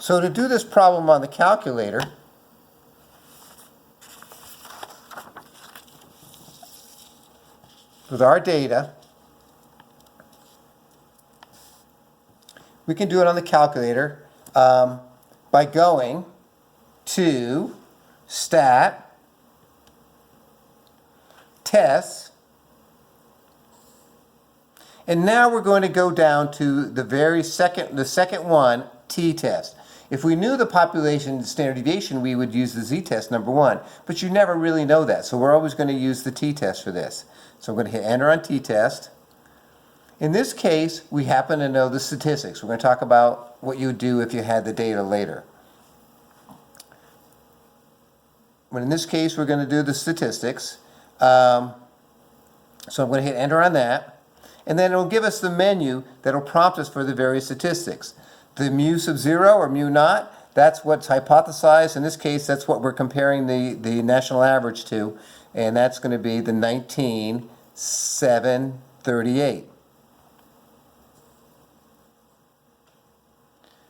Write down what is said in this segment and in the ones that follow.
So to do this problem on the calculator, with our data, we can do it on the calculator by going to Stat, Tests, and now we're going to go down to the second one, t-test. If we knew the population standard deviation, we would use the z-test, number one, but you never really know that, so we're always going to use the t-test for this. So I'm going to hit enter on t-test. In this case, we happen to know the statistics. We're going to talk about what you would do if you had the data later. But in this case, we're going to do the statistics. So I'm going to hit enter on that. And then it'll give us the menu that'll prompt us for the various statistics. The mu sub 0 or mu naught, that's what's hypothesized. In this case, that's what we're comparing the national average to. And that's going to be the 19,738.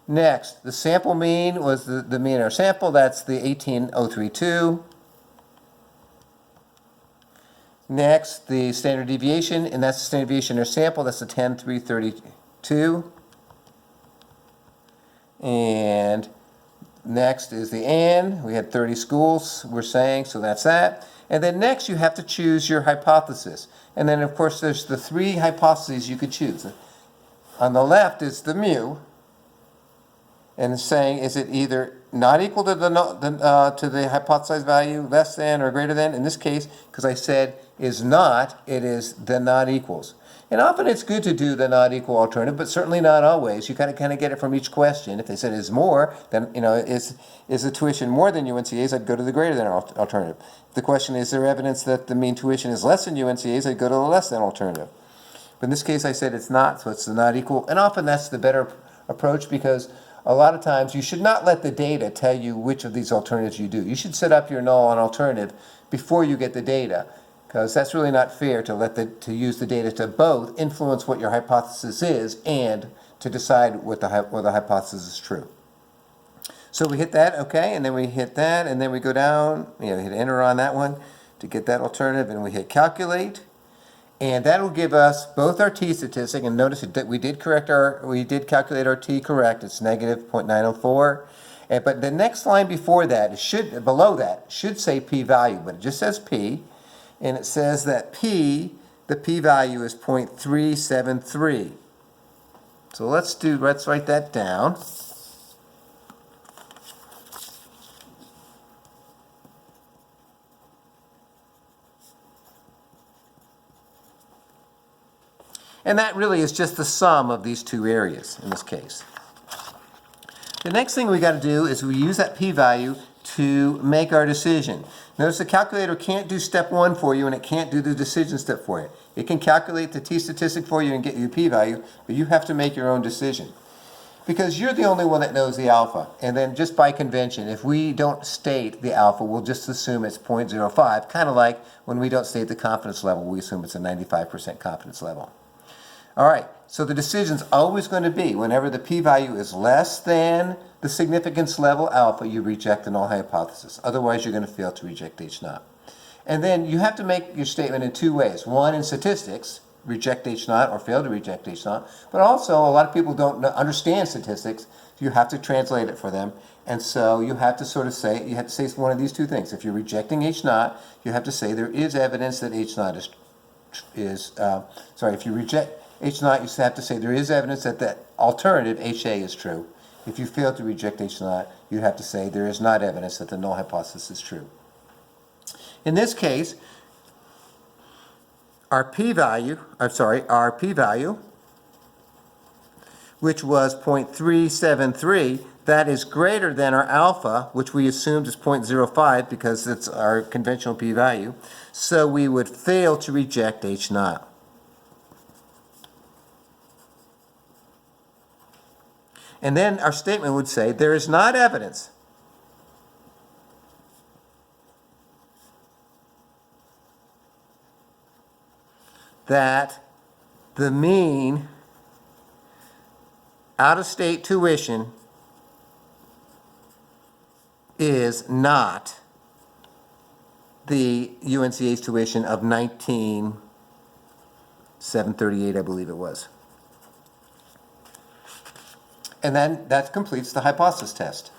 Next, the sample mean was the mean in our sample. That's the 18,032. Next, the standard deviation, and that's the standard deviation in our sample. That's the 10,332. And next is the N. We had 30 schools, we're saying, so that's that. And then next, you have to choose your hypothesis. And then, of course, there's the three hypotheses you could choose. On the left is the mu. And it's saying, is it either not equal to the hypothesized value, less than or greater than? In this case, because I said is not, it is the not equals. And often it's good to do the not equal alternative, but certainly not always. You kind of get it from each question. If they said is more, then is the tuition more than UNCA's? I'd go to the greater than alternative. If the question is there evidence that the mean tuition is less than UNCA's? I'd go to the less than alternative. But in this case, I said it's not, so it's the not equal. And often that's the better approach because a lot of times you should not let the data tell you which of these alternatives you do. You should set up your null and alternative before you get the data, because that's really not fair to use the data to both influence what your hypothesis is and to decide whether the hypothesis is true. So we hit that, okay, and then we hit that, and then we go down, hit enter on that one to get that alternative, and we hit calculate. And that will give us both our t statistic, and notice that we did calculate our t correct. It's negative 0.904. But the next line before that, below that, should say p-value, but it just says p, and it says that the p-value is 0.373. So let's write that down. And that really is just the sum of these two areas in this case. The next thing we got to do is we use that p-value to make our decision. Notice the calculator can't do step one for you and it can't do the decision step for you. It can calculate the t-statistic for you and get you a p-value, but you have to make your own decision. Because you're the only one that knows the alpha. And then just by convention, if we don't state the alpha, we'll just assume it's 0.05, kind of like when we don't state the confidence level, we assume it's a 95% confidence level. All right, so the decision's always going to be whenever the p-value is less than the significance level alpha, you reject the null hypothesis. Otherwise, you're going to fail to reject H0. And then you have to make your statement in two ways. One, in statistics, reject H0 or fail to reject H0. But also, a lot of people don't understand statistics. You have to translate it for them. And so you have to say one of these two things. If you're rejecting H0, you have to say there is evidence that H0 if you reject H0, you have to say there is evidence that the alternative, HA, is true. If you fail to reject H0, you have to say there is not evidence that the null hypothesis is true. In this case, our p-value, which was 0.373, that is greater than our alpha, which we assumed is 0.05 because it's our conventional p-value. So we would fail to reject H0. And then our statement would say, there is not evidence that the mean out-of-state tuition is not the UNCA's tuition of 19,738, I believe it was. And then that completes the hypothesis test.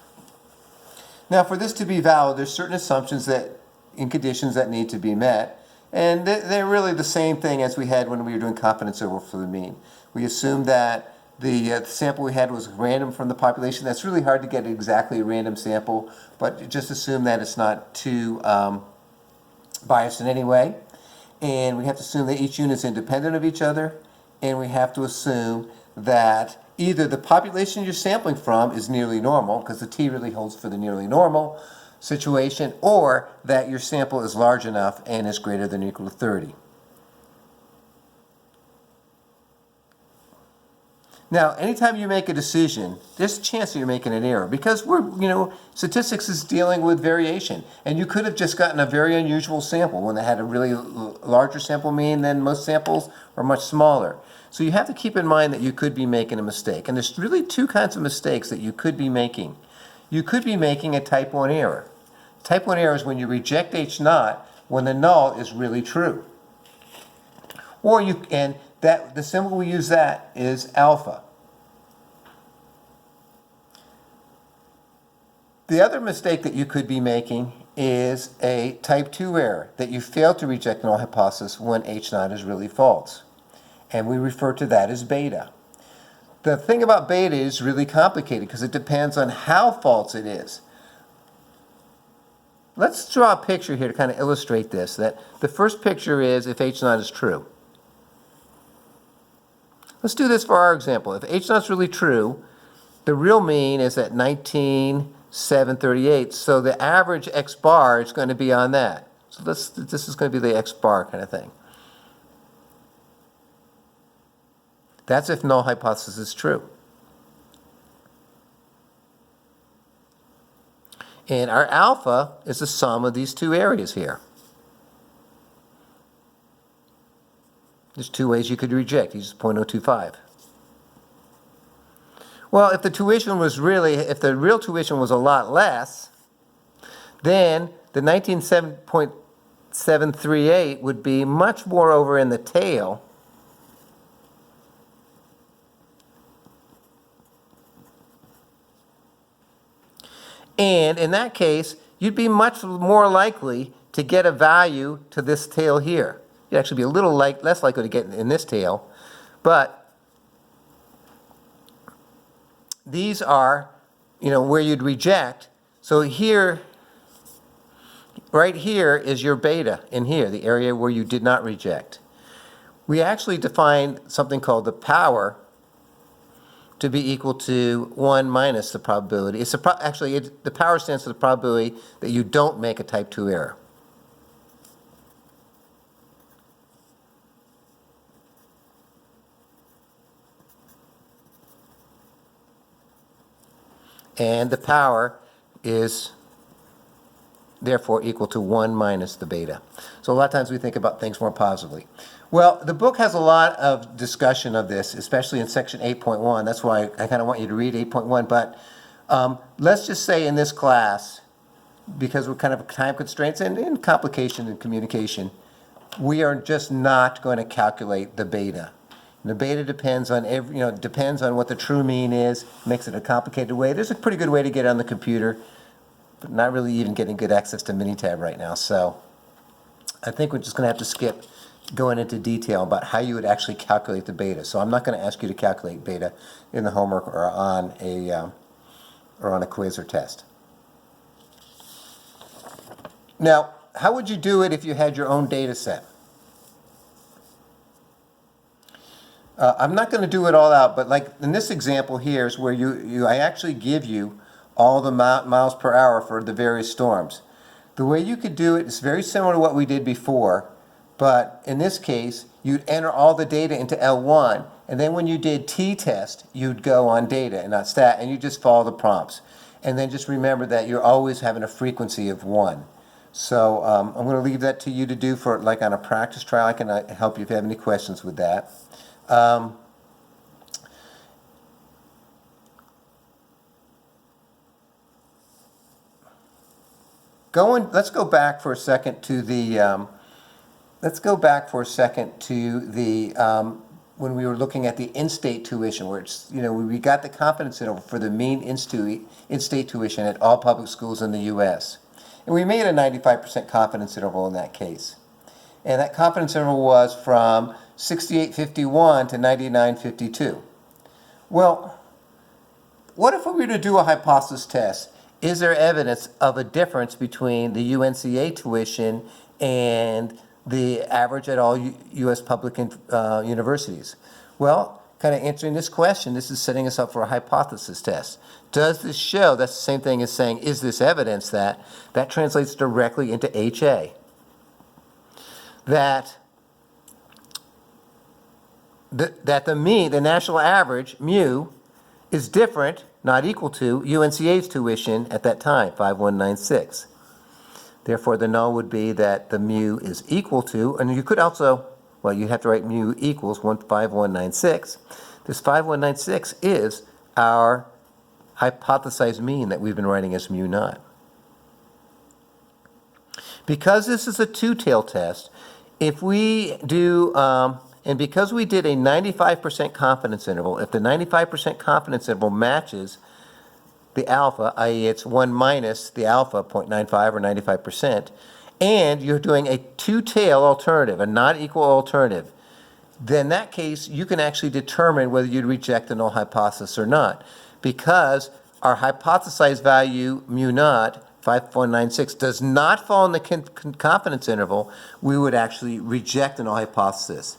Now, for this to be valid, there's certain assumptions that, in conditions that need to be met, and they're really the same thing as we had when we were doing confidence interval for the mean. We assumed that the sample we had was random from the population. That's really hard to get exactly a random sample, but just assume that it's not too biased in any way. And we have to assume that each unit is independent of each other, and we have to assume that either the population you're sampling from is nearly normal, because the t really holds for the nearly normal situation, or that your sample is large enough and is greater than or equal to 30. Now, anytime you make a decision, there's a chance that you're making an error, because statistics is dealing with variation, and you could have just gotten a very unusual sample when they had a really larger sample mean than most samples, or much smaller. So you have to keep in mind that you could be making a mistake, and there's really two kinds of mistakes that you could be making. You could be making a type 1 error. Type 1 error is when you reject H naught when the null is really true. Or the symbol we use that is alpha. The other mistake that you could be making is a type 2 error, that you fail to reject null hypothesis when H naught is really false. And we refer to that as beta. The thing about beta is really complicated because it depends on how false it is. Let's draw a picture here to kind of illustrate this. That the first picture is if H naught is true. Let's do this for our example. If H naught is really true, the real mean is at 19,738. So the average X bar is going to be on that. So this is going to be the X bar kind of thing. That's if null hypothesis is true. And our alpha is the sum of these two areas here. There's two ways you could reject. Use 0.025. Well, if the real tuition was a lot less, then the 19,738 would be much more over in the tail. And in that case, you'd be much more likely to get a value to this tail here. You'd actually be a little less likely to get in this tail. But these are, where you'd reject. So here, right here is your beta in here, the area where you did not reject. We actually defined something called the power to be equal to 1 minus the probability. The power stands for the probability that you don't make a type 2 error. And the power is therefore equal to 1 minus the beta. So a lot of times we think about things more positively. Well, the book has a lot of discussion of this, especially in section 8.1. That's why I kind of want you to read 8.1. But let's just say in this class, because we're kind of time constraints and complication in communication, we are just not going to calculate the beta. And the beta depends on depends on what the true mean is. Makes it a complicated way. There's a pretty good way to get it on the computer, but not really even getting good access to Minitab right now. So I think we're just going to have to skip going into detail about how you would actually calculate the beta. So I'm not going to ask you to calculate beta in the homework or on a quiz or test. Now, how would you do it if you had your own data set? I'm not going to do it all out, but like in this example here is where I actually give you all the miles per hour for the various storms. The way you could do it is very similar to what we did before, but in this case, you'd enter all the data into L1, and then when you did t-test, you'd go on data and not stat, and you just follow the prompts. And then just remember that you're always having a frequency of 1. So I'm going to leave that to you to do for like on a practice trial. I can help you if you have any questions with that. let's go back for a second to the when we were looking at the in-state tuition, where it's, we got the confidence interval for the mean in-state tuition at all public schools in the U.S. And we made a 95% confidence interval in that case. And that confidence interval was from 68.51 to 99.52. Well, what if we were to do a hypothesis test? Is there evidence of a difference between the UNCA tuition and the average at all U.S. public universities? Well, kind of answering this question, this is setting us up for a hypothesis test. Does this show, that's the same thing as saying, is this evidence that translates directly into HA? That the national average, mu, is different, not equal to, UNCA's tuition at that time, 5196. Therefore, the null would be that the mu is equal to, and you could also, well, you have to write mu equals 5196. This 5196 is our hypothesized mean that we've been writing as mu naught. Because this is a two-tailed test, if we do, and because we did a 95% confidence interval, if the 95% confidence interval matches the alpha, i.e. it's 1 minus the alpha, 0.95 or 95%, and you're doing a two-tail alternative, a not equal alternative, then in that case, you can actually determine whether you'd reject the null hypothesis or not. Because our hypothesized value, mu naught, 5196, does not fall in the confidence interval, we would actually reject the null hypothesis.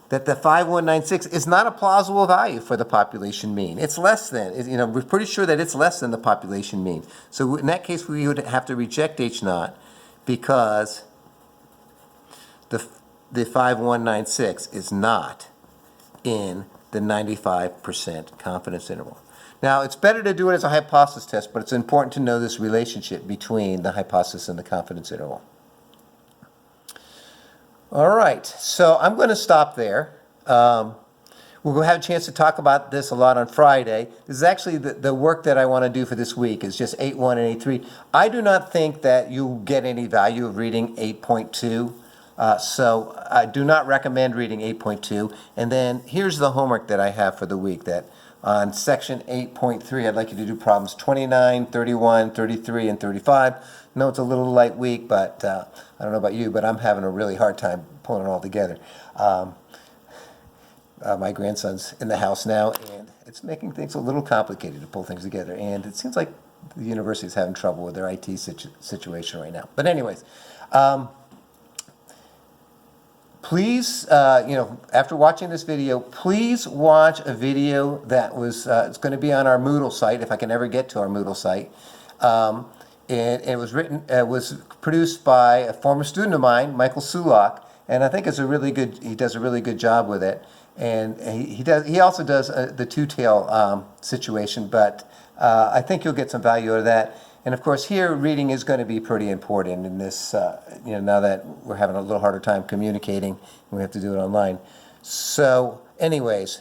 That the 5196 is not a plausible value for the population mean. It's less than, we're pretty sure that it's less than the population mean. So in that case, we would have to reject H naught because the 5196 is not in the 95% confidence interval. Now, it's better to do it as a hypothesis test, but it's important to know this relationship between the hypothesis and the confidence interval. All right, so I'm going to stop there. We'll have a chance to talk about this a lot on Friday. This is actually the work that I want to do for this week is just 8.1 and 8.3. I do not think that you'll get any value of reading 8.2, so I do not recommend reading 8.2. And then here's the homework that I have for the week, that on section 8.3, I'd like you to do problems 29, 31, 33, and 35. No, it's a little light week, but I don't know about you, but I'm having a really hard time pulling it all together. My grandson's in the house now, and it's making things a little complicated to pull things together. And it seems like the university is having trouble with their IT situation right now. But anyways, please, after watching this video, please watch a video that was, it's going to be on our Moodle site, if I can ever get to our Moodle site. It was produced by a former student of mine, Michael Sulak, and I think he does a really good job with it. And he also does the two-tail situation, but I think you'll get some value out of that. And of course, here reading is going to be pretty important in this. Now that we're having a little harder time communicating, and we have to do it online. So, anyways,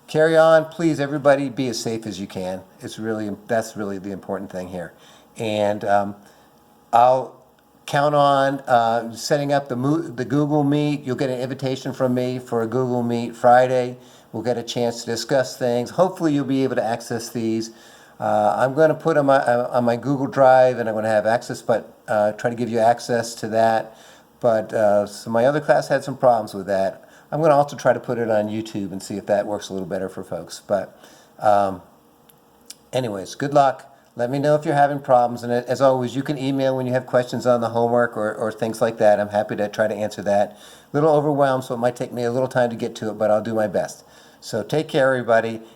carry on, please. Everybody, be as safe as you can. That's really the important thing here. And I'll count on setting up the Google Meet. You'll get an invitation from me for a Google Meet Friday. We'll get a chance to discuss things. Hopefully, you'll be able to access these. I'm going to put on my Google Drive, and I'm going to have access, but try to give you access to that. But so my other class had some problems with that. I'm going to also try to put it on YouTube and see if that works a little better for folks. But anyways, good luck. Let me know if you're having problems. And as always, you can email when you have questions on the homework or things like that. I'm happy to try to answer that. A little overwhelmed, so it might take me a little time to get to it, but I'll do my best. So take care, everybody,